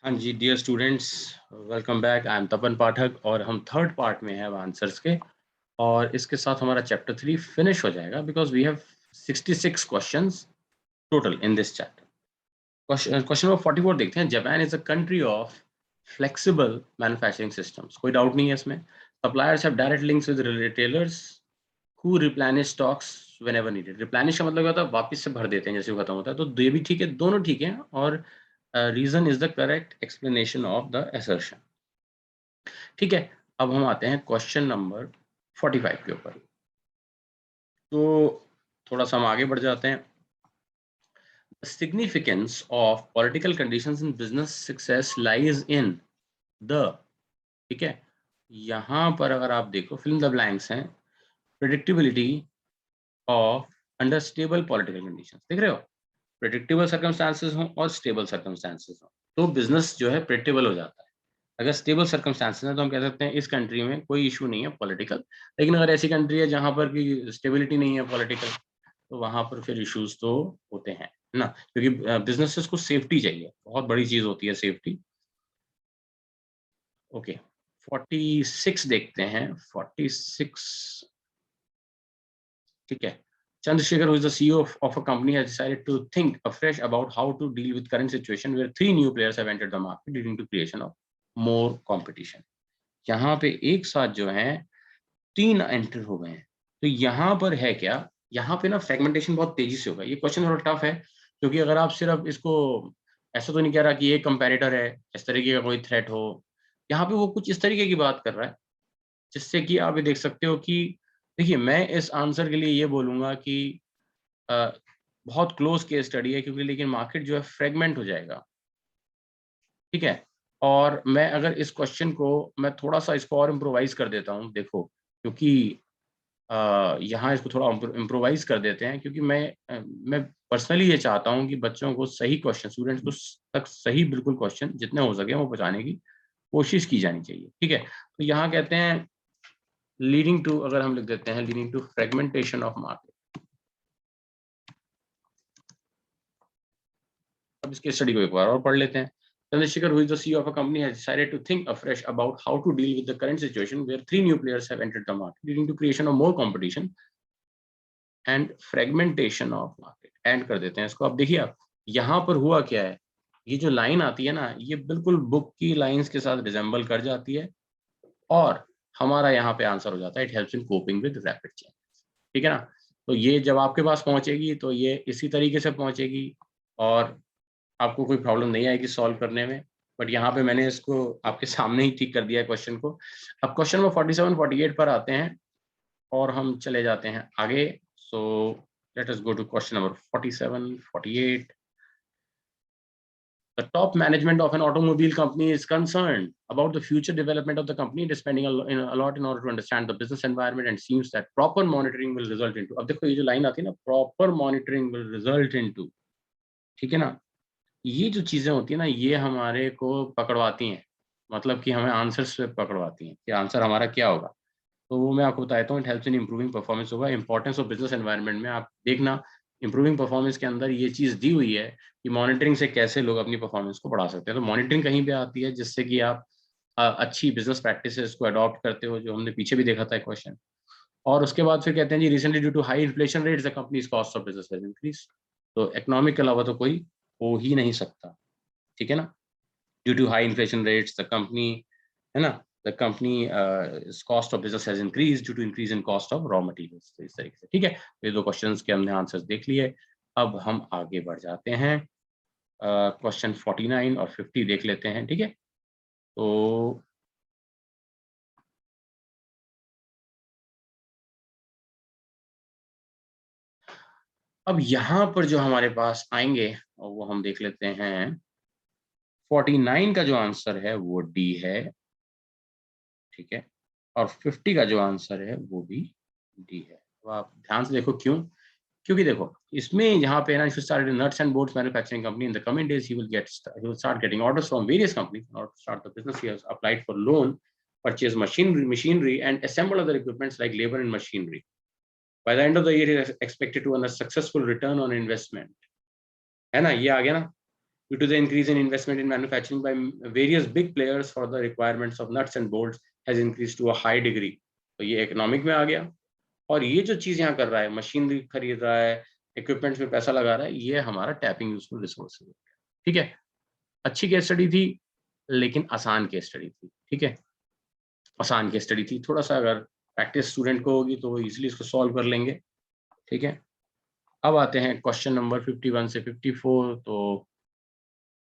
हाँ जी, dear students, welcome back. I am Tapan Pathak और हम थर्ड पार्ट में हैं अब आंसर्स के। और इसके साथ हमारा चैप्टर 3 फिनिश हो जाएगा because we have 66 questions total in this chapter. Question number 44 देखते हैं। Japan is a country of flexible manufacturing systems. कोई डाउट नहीं है इसमें। Suppliers have direct links with retailers who replenish stocks whenever needed. Replenish का मतलब होता है वापस से भर देते हैं जैसे वो खत्म होता है। तो ये भी ठीक है, दोनों ठीक है। और reason is the correct explanation of the assertion. ठीक है, अब हम आते हैं क्वेश्चन नंबर 45 के ऊपर। तो थोड़ा सा हम आगे बढ़ जाते हैं। Significance of political conditions in business success lies in the. ठीक है, यहां पर अगर आप देखो फिल इन द ब्लैंक्स हैं। Predictability of under stable political conditions, देख रहे हो। प्रिडिक्टेबल सर्कमस्टांसेस हो और स्टेबल सर्कमस्टांसेस हो तो बिजनेस जो है प्रिडिक्टेबल हो जाता है। अगर स्टेबल सर्कमस्टांसेस है तो हम कह सकते हैं इस कंट्री में कोई इशू नहीं है पॉलिटिकल। लेकिन अगर ऐसी कंट्री है जहां पर की स्टेबिलिटी नहीं है पॉलिटिकल, तो वहां पर फिर इश्यूज तो होते हैं ना, क्योंकि बिजनेसेस को सेफ्टी चाहिए, बहुत बड़ी चीज होती है सेफ्टी। ओके, 46 देखते हैं। 46, ठीक है। Chandrasekhar, who is the CEO of a company, has decided to think afresh about how to deal with current situation where 3 new players have entered the market, leading to creation of more competition. यहाँ पे एक साथ जो है 3 enter हो गए हैं। तो यहाँ पर है क्या, यहाँ पे ना फ्रेगमेंटेशन बहुत तेजी से होगा। ये क्वेश्चन थोड़ा टफ है क्योंकि अगर आप सिर्फ इसको ऐसा तो नहीं कह रहा कि ये कंपैरेटर है, इस तरीके का कोई थ्रेट हो। यहाँ पे वो कुछ इस तरीके की बात कर रहा है जिससे कि आप ये देख सकते हो कि देखिए, मैं इस आंसर के लिए ये बोलूंगा कि अ, बहुत क्लोज केस स्टडी है, क्योंकि लेकिन मार्केट जो है फ्रेगमेंट हो जाएगा। ठीक है, और मैं अगर इस क्वेश्चन को मैं थोड़ा सा इसको और इम्प्रोवाइज कर देता हूँ, देखो, क्योंकि यहाँ इसको थोड़ा इम्प्रोवाइज कर देते हैं, क्योंकि मैं पर्सनली ये चाहता हूँ कि बच्चों को सही क्वेश्चन, स्टूडेंट्स को तक सही बिल्कुल क्वेश्चन जितने हो सके वो पहुंचाने की कोशिश की जानी चाहिए। ठीक है, तो यहाँ कहते हैं लीडिंग टू, अगर हम लिख देते हैं leading to fragmentation of market. अब इसके स्टडी को एक बार और पढ़ लेते हैं। Chandrasekhar, who is the CEO of a company, has decided to think afresh about how to deal with the current situation where 3 new players have entered the market, leading to creation of more competition and fragmentation of market. And कर देते हैं इसको। अब देखिए, आप यहाँ पर हुआ क्या है, ये जो लाइन आती है ना, ये बिल्कुल बुक की लाइंस के साथ रिजेंबल कर जाती है और हमारा यहाँ पे आंसर हो जाता है, it helps in coping with rapid change. ठीक है ना। तो ये जब आपके पास पहुंचेगी तो ये इसी तरीके से पहुंचेगी और आपको कोई प्रॉब्लम नहीं आएगी सॉल्व करने में। बट यहाँ पे मैंने इसको आपके सामने ही ठीक कर दिया है क्वेश्चन को। अब क्वेश्चन नंबर 47 48 पर आते हैं और हम चले जाते हैं आगे। So let us go to question number 47 48। The top management of an automobile company is concerned about the future development of the company. It is spending a lot in order to understand the business environment and seems that proper monitoring will result into. अब देखो, ये जो line आती है ना, proper monitoring will result into, ठीक है ना। ये जो चीजें होती है ना, ये हमारे को पकड़वाती हैं, मतलब कि हमें आंसर्स पे पकड़वाती हैं कि आंसर हमारा क्या होगा। तो वो मैं आपको बताता हूँ। It helps in improving performance होगा। इंपॉर्टेंस ऑफ बिजनेस एनवायरनमेंट में आप देखना, इंप्रूविंग परफॉर्मेंस के अंदर ये चीज़ दी हुई है कि मॉनिटरिंग से कैसे लोग अपनी परफॉर्मेंस को बढ़ा सकते हैं। तो मॉनिटरिंग कहीं पे आती है जिससे कि आप अच्छी बिजनेस प्रैक्टिसेस को अडॉप्ट करते हो, जो हमने पीछे भी देखा था क्वेश्चन। और उसके बाद फिर कहते हैं जी, recently due to high inflation rates the companies cost of business has increase. तो इकोनॉमिक के अलावा तो कोई हो ही नहीं सकता। ठीक है ना। Due to high inflation rates the company, है ना, the company cost of business has increase due to increase in cost of raw materials. तो इस तरीके से, ठीक है, ये दो क्वेश्चंस के हमने आंसर्स देख लिए। अब हम आगे बढ़ जाते हैं। क्वेश्चन 49 और 50 देख लेते हैं। ठीक है, तो अब यहाँ पर जो हमारे पास आएंगे और वो हम देख लेते हैं। 49 का जो आंसर है वो डी है। ठीक है, और 50 का जो आंसर है वो भी डी है। तो आप ध्यान से देखो क्यों। क्योंकि देखो, इसमें यहाँ पे ना, if you start a nuts and bolts manufacturing company, in the coming days he will start getting orders from various companies in order to start the business. He has applied for loan, purchase machinery and assemble other equipments like labor and machinery. By the end of the year he is expected to earn a successful return on investment. है ना, ये आ गया ना। due to the increase in investment in manufacturing by various big players for the requirements of nuts and bolts has increased to a high degree। तो ये economic में आ गया। और ये जो चीज यहाँ कर रहा है, मशीनरी खरीद रहा है, इक्विपमेंट्स में पैसा लगा रहा है, ये हमारा टैपिंग यूजफुल रिसोर्स है। ठीक है, अच्छी केस स्टडी थी लेकिन आसान केस स्टडी थी। ठीक है, आसान केस स्टडी थी, थोड़ा सा अगर प्रैक्टिस स्टूडेंट को होगी तो वो इजिली इसको सॉल्व कर लेंगे। ठीक है, अब आते हैं क्वेश्चन नंबर 51 से 54। तो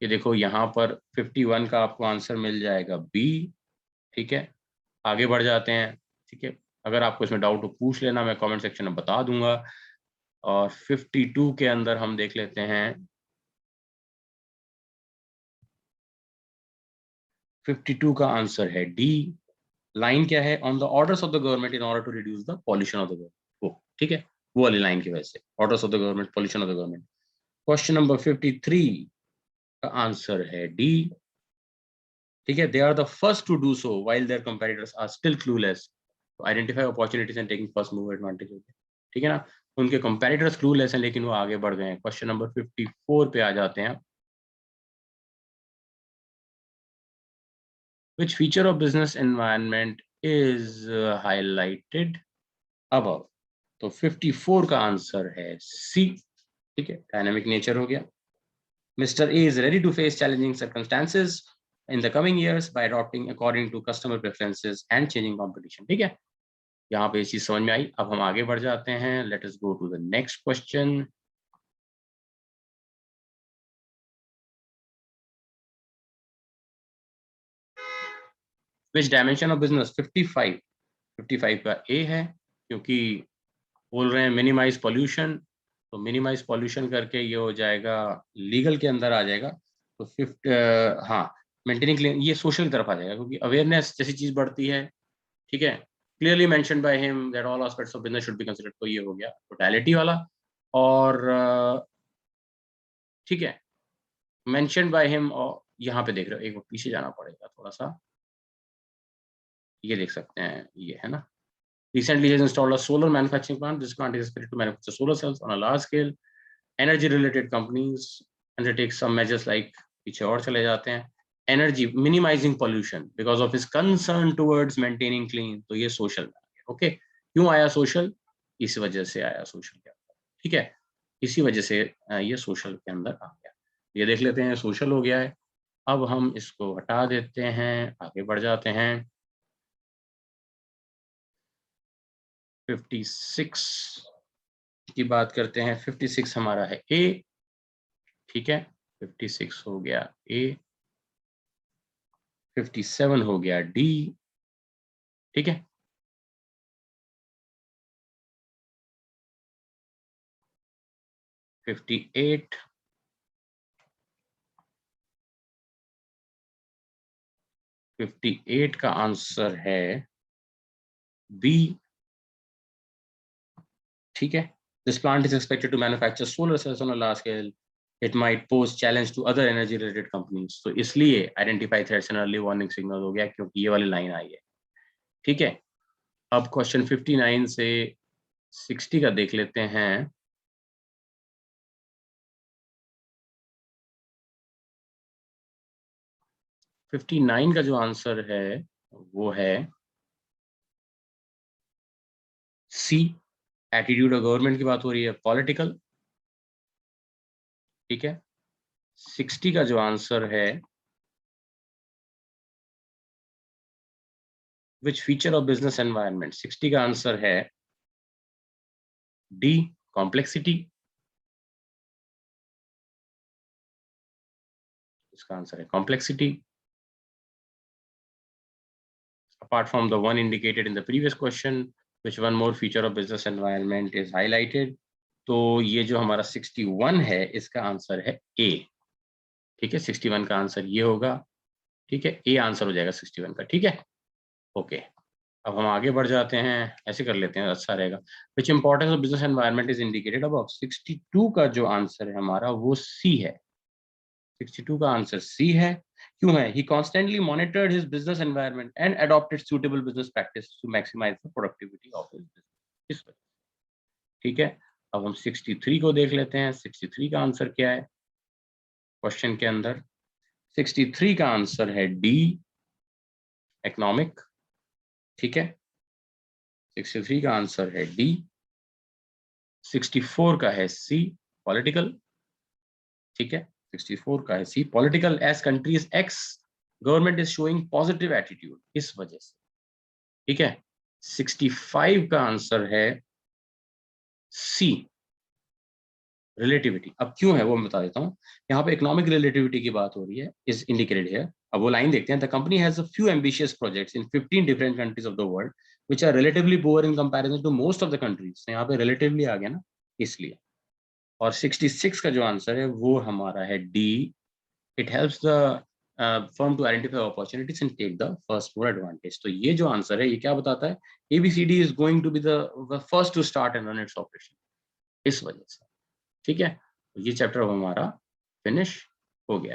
ये देखो यहाँ पर 51 का आपको आंसर मिल जाएगा बी। ठीक है, आगे बढ़ जाते हैं। ठीक है, अगर आपको इसमें डाउट हो पूछ लेना, मैं कमेंट सेक्शन में बता दूंगा। और 52 के अंदर हम देख लेते हैं, 52 का आंसर है डी। लाइन क्या है, on the orders of the government in order to reduce the pollution of the government. वो ठीक है, वो वाली लाइन की वजह से, orders of the government, pollution of the government. Question number 53 का आंसर है डी। ठीक है, they are the first to do so while their competitors are still clueless to identify opportunities and taking first mover advantage. ठीक है ना, उनके competitors clueless हैं लेकिन वो आगे बढ़ गए हैं। क्वेश्चन नंबर 54 पे आ जाते हैं। Which feature of business environment is highlighted above? तो 54 का आंसर है सी। ठीक है, डायनामिक नेचर हो गया। Mister A is ready to face challenging circumstances in the coming years by adopting according to customer preferences and changing competition। ठीक है, यहाँ पे ये चीज समझ में आई। अब हम आगे बढ़ जाते हैं। Let us go to the next question. Which dimension of business? 55 का ए है, क्योंकि बोल रहे हैं मिनिमाइज पॉल्यूशन। तो मिनिमाइज पॉल्यूशन करके ये हो जाएगा, लीगल के अंदर आ जाएगा। तो 50, हाँ, मेंटेनिंग ये सोशल की तरफ आ जाएगा, क्योंकि अवेयरनेस जैसी चीज बढ़ती है। ठीक है, clearly mentioned by him that all aspects of business should be considered. तो ये हो गया टोटलिटी वाला। और ठीक है, मेंशन्ड बाय हिम। और यहाँ पे देख रहे हो, एक बार पीछे जाना पड़ेगा थोड़ा सा, ये देख सकते हैं, ये है ना। Recently has installed a solar manufacturing plant. This plant is expected to manufacture solar cells on a large scale. Energy-related companies undertake some measures like, पीछे और चले जाते हैं, energy minimizing pollution because of his concern towards maintaining clean। तो ये social में आ गया। Okay, क्यों आया social? इस वजह से आया social के अंदर। ठीक है, इसी वजह से ये social के अंदर आ गया। ये देख लेते हैं, social हो गया है। अब हम इसको हटा देते हैं, आगे बढ़ जाते हैं। 56 की बात करते हैं। 56 हमारा है ए। ठीक है, 56 हो गया ए। 57 हो गया डी। ठीक है, 58, 58 का आंसर है बी। ठीक है, this plant is expected to manufacture solar cells on a large scale. It might pose challenge to other energy related companies. तो इसलिए identify threats and early warning signal हो गया, क्योंकि ये वाली लाइन आई है। ठीक है, अब क्वेश्चन 59 से 60 का देख लेते हैं। 59 का जो आंसर है वो है सी। एटीट्यूड ऑफ गवर्नमेंट की बात हो रही है, पॉलिटिकल। ठीक है, 60 का जो आंसर है, which feature of business environment, 60 का आंसर है डी, कॉम्प्लेक्सिटी। इसका आंसर है complexity. Apart from the one indicated in the previous question, which one more feature of business environment is highlighted? तो ये जो हमारा 61 है, इसका आंसर है ए। ठीक है, 61 का आंसर ये होगा। ठीक है, ए आंसर हो जाएगा 61 का। ठीक है, ओके। अब हम आगे बढ़ जाते हैं, ऐसे कर लेते हैं, अच्छा रहेगा। Which importance of business environment is indicated above. 62 का जो आंसर है हमारा वो सी है। 62 का आंसर सी है। क्यों है? He constantly monitored his business environment and adopted suitable business practices to maximize the productivity of his business। ठीक है, अब हम 63 को देख लेते हैं। 63 का आंसर क्या है? क्वेश्चन के अंदर 63 का आंसर है डी, इकोनॉमिक। ठीक है, 63 का आंसर है डी। 64 का है सी, पॉलिटिकल। ठीक है, 64 का है C, political. As countries X government is showing positive attitude, इस वजह से। ठीक है, 65 का आंसर है सी, रिलेटिविटी। अब क्यों है वो मैं बता देता हूँ। यहाँ पे इकोनॉमिक रिलेटिविटी की बात हो रही है, इज इंडिकेटेड हियर। अब वो लाइन देखते हैं। The company has a few ambitious projects in 15 different countries of the world which are relatively poor in comparison to most of the countries. यहाँ पे रिलेटिवली आ गया ना, इसलिए। और 66 का जो आंसर है वो हमारा है D. It helps the firm to identify opportunities and take the first more advantage. तो ये जो आंसर है ये क्या बताता है, ABCD is going to be the first to start and run its operation, इस वजह से। ठीक है, ये चैप्टर हमारा फिनिश हो गया।